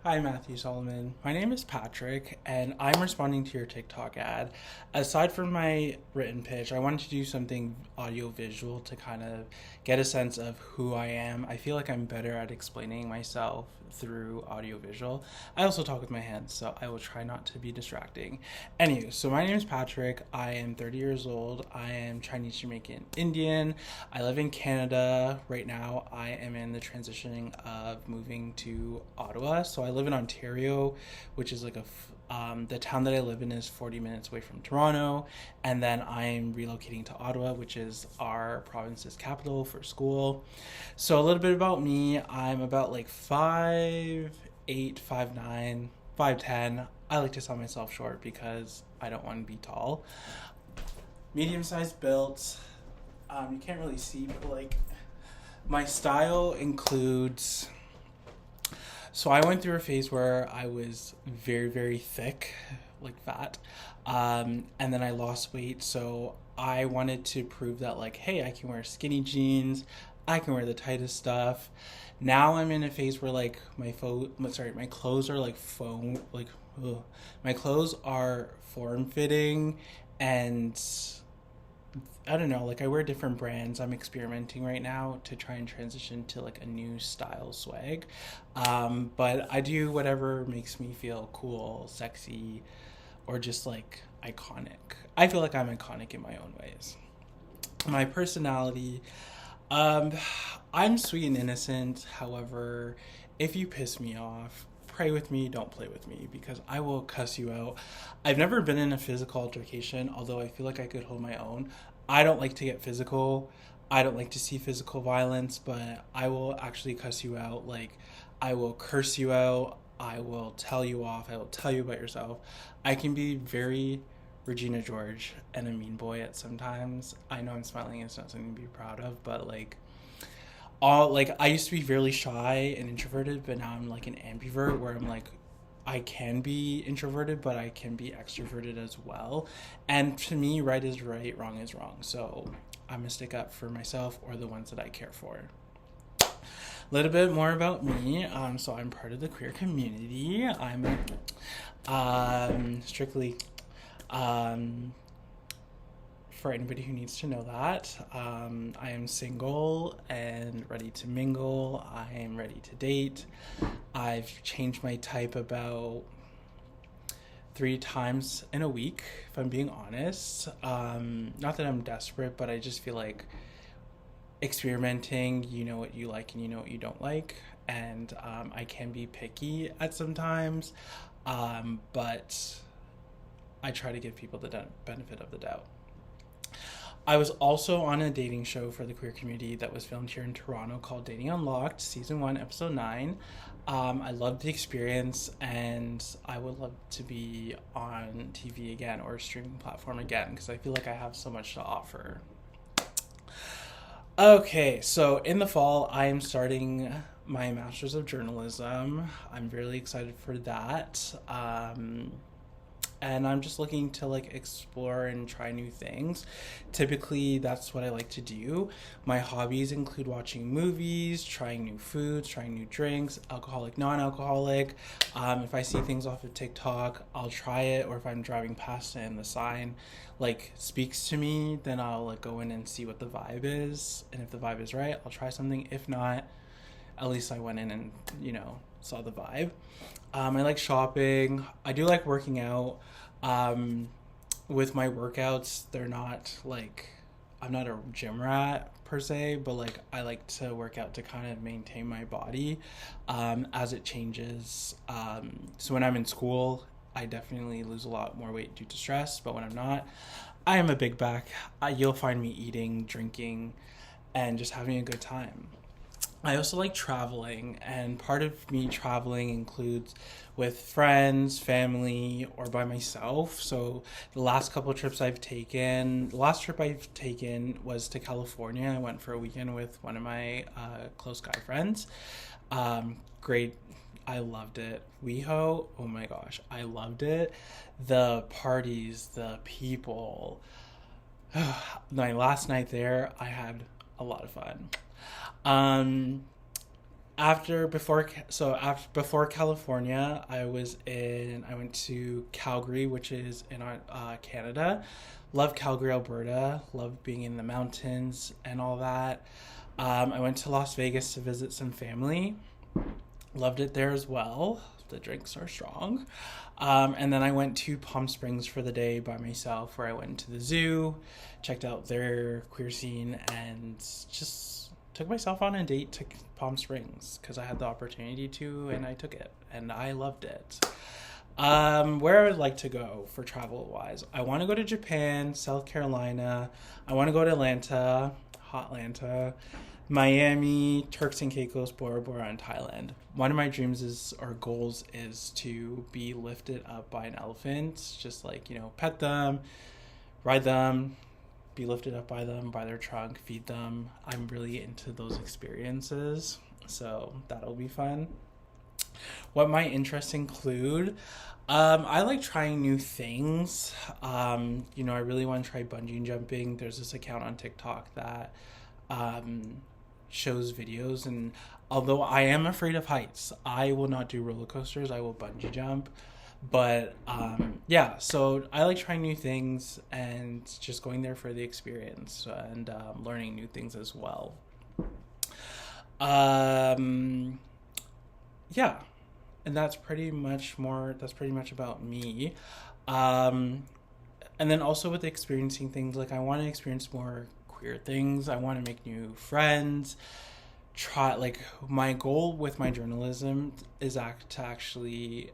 Hi, Matthew Solomon. My name is Patrick, and I'm responding to your TikTok ad. Aside from my written pitch, I wanted to do something audio visual to kind of get a sense of who I am. I feel like I'm better at explaining myself through audio visual. I also talk with my hands, so I will try not to be distracting. Anywho, so my name is Patrick. I am 30 years old. I am Chinese Jamaican Indian. I live in Canada. Right now, I am in the transitioning of moving to Ottawa. So I live in Ontario, which is like the town that I live in is 40 minutes away from Toronto, and then I'm relocating to Ottawa, which is our province's capital for school. So a little bit about me: I'm about like 5'8", 5'9", 5'10". I like to sell myself short because I don't want to be tall. Medium-sized built. You can't really see, but like my style includes. So I went through a phase where I was very, very thick, like fat, and then I lost weight. So I wanted to prove that, like, hey, I can wear skinny jeans, I can wear the tightest stuff. Now I'm in a phase where like my clothes are like ugh. My clothes are form fitting, and I don't know, like I wear different brands. I'm experimenting right now to try and transition to like a new style swag. But I do whatever makes me feel cool, sexy, or just like iconic. I feel like I'm iconic in my own ways. My personality, um, I'm sweet and innocent. However, if you piss me off, pray with me, don't play with me, because I will cuss you out. I've never been in a physical altercation, although I feel like I could hold my own. I don't like to get physical. I don't like to see physical violence, but I will actually cuss you out. Like, I will curse you out. I will tell you off. I will tell you about yourself. I can be very Regina George and a mean boy at sometimes. I know I'm smiling. It's not something to be proud of, but like all like I used to be really shy and introverted, but now I'm like an ambivert where I'm like I can be introverted, but I can be extroverted as well. And to me, right is right, wrong is wrong. So I'm gonna stick up for myself or the ones that I care for. A little bit more about me. So I'm part of the queer community. I'm strictly um, for anybody who needs to know that. I am single and ready to mingle. I am ready to date. I've changed my type about 3 times in a week, if I'm being honest. Not that I'm desperate, but I just feel like experimenting, you know what you like and you know what you don't like. And I can be picky at some times, but I try to give people the benefit of the doubt. I was also on a dating show for the queer community that was filmed here in Toronto called Dating Unlocked, Season 1, Episode 9. I loved the experience, and I would love to be on TV again or a streaming platform again because I feel like I have so much to offer. Okay, so in the fall, I am starting my Master's of Journalism. I'm really excited for that. And I'm just looking to like explore and try new things. Typically, that's what I like to do. My hobbies include watching movies, trying new foods, trying new drinks, alcoholic, non-alcoholic. If I see things off of TikTok, I'll try it, or if I'm driving past it and the sign like speaks to me, then I'll like go in and see what the vibe is. And if the vibe is right, I'll try something. If not, at least I went in and, saw the vibe. I like shopping. I do like working out. Um, with my workouts, they're not like, I'm not a gym rat per se, but like I like to work out to kind of maintain my body as it changes. So when I'm in school, I definitely lose a lot more weight due to stress, but when I'm not, I am a big back. You'll find me eating, drinking, and just having a good time. I also like traveling, and part of me traveling includes with friends, family, or by myself. So the last trip I've taken was to California. I went for a weekend with one of my close guy friends. Great. I loved it. WeHo, oh my gosh, I loved it. The parties, the people. My last night there, I had a lot of fun. Um, Before California, I went to Calgary, which is in Canada. Love Calgary, Alberta. Love being in the mountains and all that. I went to Las Vegas to visit some family. Loved it there as well. The drinks are strong. And then I went to Palm Springs for the day by myself, where I went to the zoo, checked out their queer scene, and just took myself on a date to Palm Springs because I had the opportunity to, and I took it, and I loved it. Where I would like to go for travel wise, I want to go to Japan, South Carolina. I want to go to Atlanta, hot Atlanta, Miami, Turks and Caicos, Bora Bora, and Thailand. One of my goals is to be lifted up by an elephant, just like, pet them, ride them, be lifted up by them, by their trunk, feed them. I'm really into those experiences, so that'll be fun. What my interests include, I like trying new things. I really want to try bungee jumping. There's this account on TikTok that shows videos, and although I am afraid of heights, I will not do roller coasters. I will bungee jump. But yeah, so I like trying new things and just going there for the experience and learning new things as well. Yeah, and that's pretty much about me. And then also with experiencing things, like I want to experience more queer things. I want to make new friends. My goal with my journalism is to actually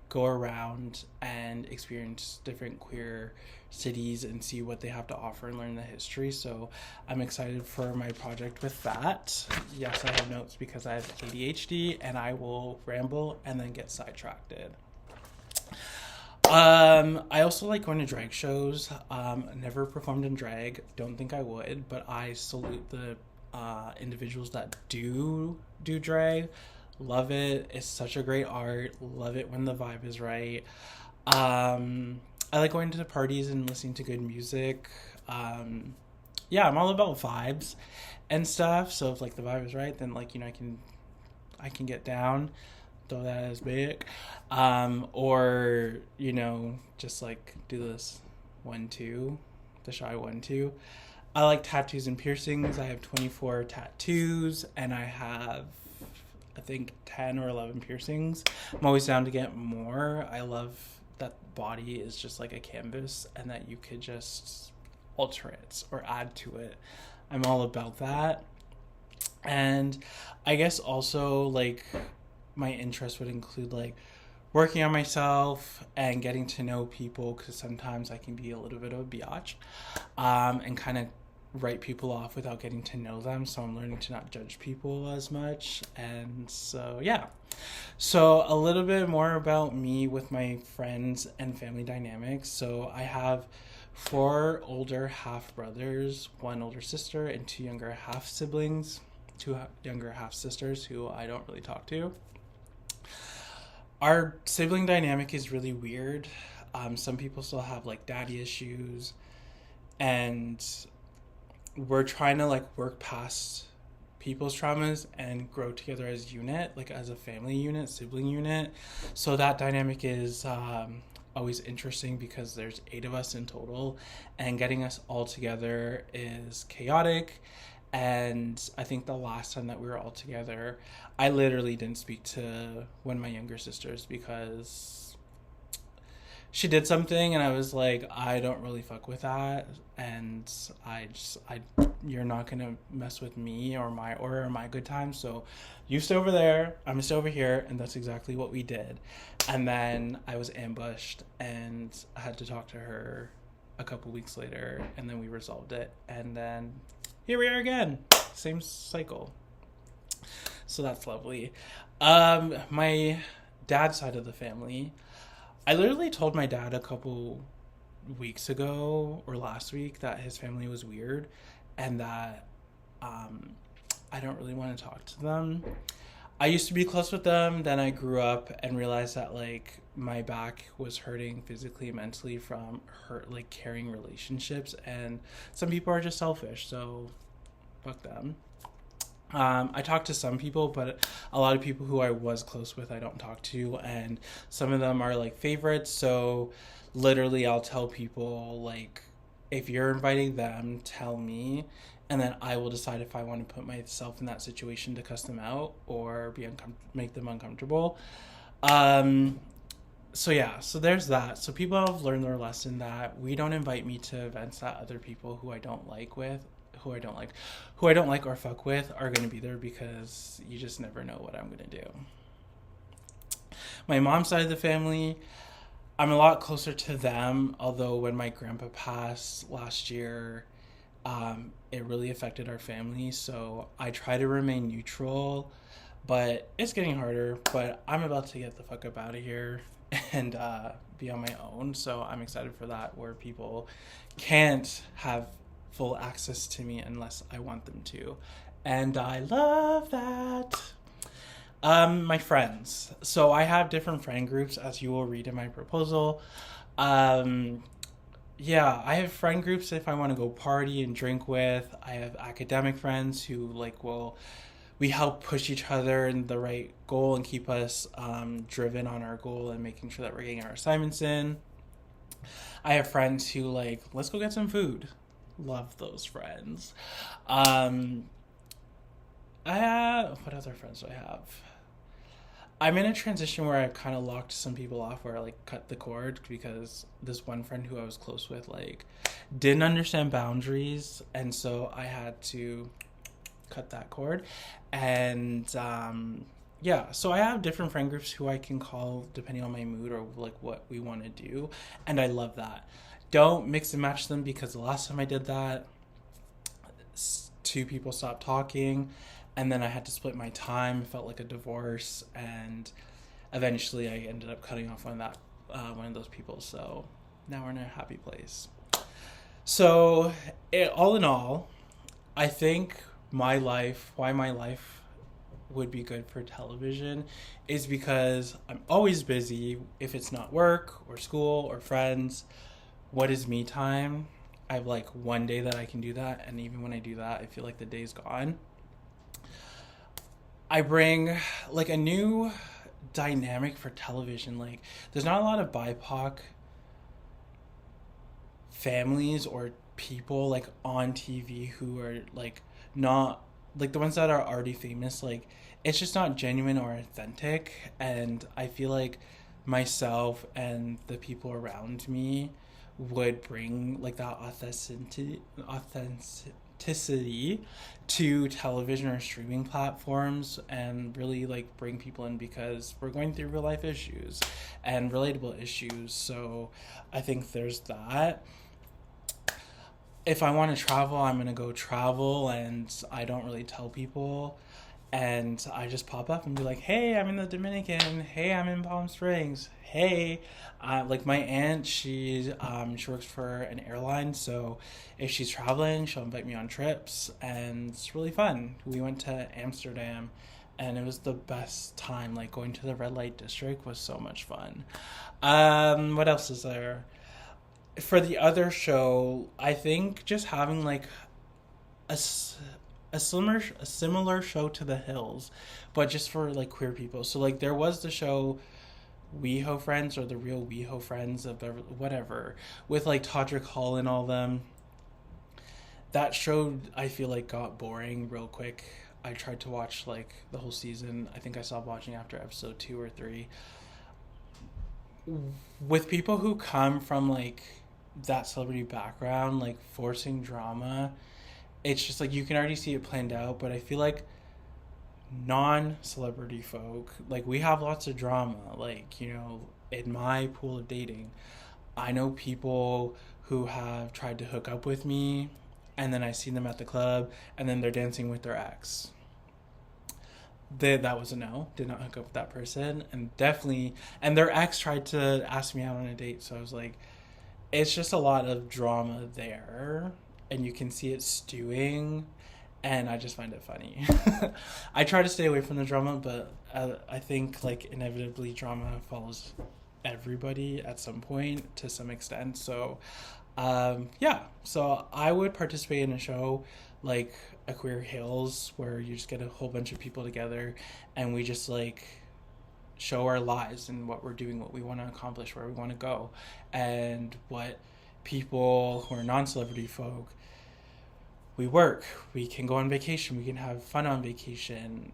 go around and experience different queer cities and see what they have to offer and learn the history. So I'm excited for my project with that. Yes, I have notes because I have ADHD and I will ramble and then get sidetracked. I also like going to drag shows. Never performed in drag. Don't think I would, but I salute the individuals that do drag. Love it. It's such a great art. Love it when the vibe is right. I like going to the parties and listening to good music. Yeah, I'm all about vibes and stuff. So if like the vibe is right, then I can get down, throw that as big, or just like do this 1-2, the shy 1-2. I like tattoos and piercings. I have 24 tattoos, and I have, I think, 10 or 11 piercings. I'm always down to get more. I love that body is just like a canvas and that you could just alter it or add to it. I'm all about that. And I guess also like my interest would include like working on myself and getting to know people, because sometimes I can be a little bit of a biatch, and kind of write people off without getting to know them. So I'm learning to not judge people as much. And so yeah, so a little bit more about me with my friends and family dynamics. So I have 4 older half brothers, 1 older sister, and 2 younger half siblings, 2 younger half sisters who I don't really talk to. Our sibling dynamic is really weird. Some people still have like daddy issues, and we're trying to like work past people's traumas and grow together as unit, like as a family unit, sibling unit. So that dynamic is always interesting because there's 8 of us in total, and getting us all together is chaotic. And I think the last time that we were all together, I literally didn't speak to one of my younger sisters because she did something and I was like, I don't really fuck with that, and you're not gonna mess with me or my good times, so you stay over there, I'm gonna stay over here. And that's exactly what we did. And then I was ambushed and I had to talk to her a couple weeks later, and then we resolved it, and then here we are again, same cycle. So that's lovely. My dad's side of the family, I literally told my dad a couple weeks ago or last week that his family was weird and that I don't really want to talk to them. I used to be close with them, then I grew up and realized that like my back was hurting physically and mentally from carrying relationships, and some people are just selfish, so fuck them. I talk to some people, but a lot of people who I was close with, I don't talk to, and some of them are like favorites. So, literally, I'll tell people like, if you're inviting them, tell me, and then I will decide if I want to put myself in that situation to cuss them out or make them uncomfortable. Um, so yeah, so there's that. So people have learned their lesson that we don't invite me to events that other people who I don't like, who I don't like or fuck with are going to be there, because you just never know what I'm going to do. My mom's side of the family, I'm a lot closer to them, although when my grandpa passed last year, it really affected our family. So I try to remain neutral, but it's getting harder. But I'm about to get the fuck up out of here and be on my own. So I'm excited for that, where people can't have full access to me unless I want them to. And I love that. My friends. So I have different friend groups, as you will read in my proposal. Um, yeah, I have friend groups if I want to go party and drink with. I have academic friends who like will we help push each other in the right goal and keep us driven on our goal and making sure that we're getting our assignments in. I have friends who like, let's go get some food. Love those friends. Um, what other friends do I have? I'm in a transition where I've kind of locked some people off, where I like cut the cord, because this one friend who I was close with like didn't understand boundaries, and so I had to cut that cord. And yeah, so I have different friend groups who I can call depending on my mood or like what we want to do, and I love that. Don't mix and match them, because the last time I did that, two people stopped talking, and then I had to split my time. It felt like a divorce, and eventually I ended up cutting off one of those people. So now we're in a happy place. So all in all, I think why my life would be good for television is because I'm always busy. If it's not work or school or friends, what is me time? I have like one day that I can do that, and even when I do that, I feel like the day's gone. I bring like a new dynamic for television. Like, there's not a lot of BIPOC families or people like on TV who are like not like the ones that are already famous. Like, it's just not genuine or authentic, and I feel like myself and the people around me would bring like that authenticity to television or streaming platforms, and really like bring people in, because we're going through real life issues and relatable issues. So I think there's that. If I want to travel, I'm going to go travel, and I don't really tell people. And I just pop up and be like, hey, I'm in the Dominican. Hey, I'm in Palm Springs. Hey, like my aunt, she works for an airline. So if she's traveling, she'll invite me on trips. And it's really fun. We went to Amsterdam, and it was the best time. Like, going to the red light district was so much fun. What else is there? For the other show, I think just having like a similar show to The Hills, but just for like queer people. So like there was the show WeHo Friends, or The Real WeHo Friends of whatever, with like Todrick Hall and all them. That show, I feel like, got boring real quick. I tried to watch like the whole season. I think I stopped watching after episode 2 or 3. With people who come from like that celebrity background, like forcing drama, it's just like you can already see it planned out. But I feel like non-celebrity folk, like, we have lots of drama. Like, you know, in my pool of dating, I know people who have tried to hook up with me, and then I see them at the club, and then they're dancing with their ex. That was a no. Did not hook up with that person. And definitely, and their ex tried to ask me out on a date. So I was like, it's just a lot of drama there, and you can see it stewing, and I just find it funny. I try to stay away from the drama, but I think like inevitably drama follows everybody at some point to some extent. So yeah, so I would participate in a show like a Queer Hills where you just get a whole bunch of people together and we just like show our lives and what we're doing, what we want to accomplish, where we want to go, and what people who are non-celebrity folk, we work, we can go on vacation, we can have fun on vacation.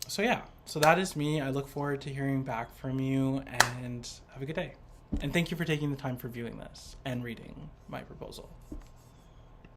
So yeah, so that is me. I look forward to hearing back from you, and have a good day. And thank you for taking the time for viewing this and reading my proposal.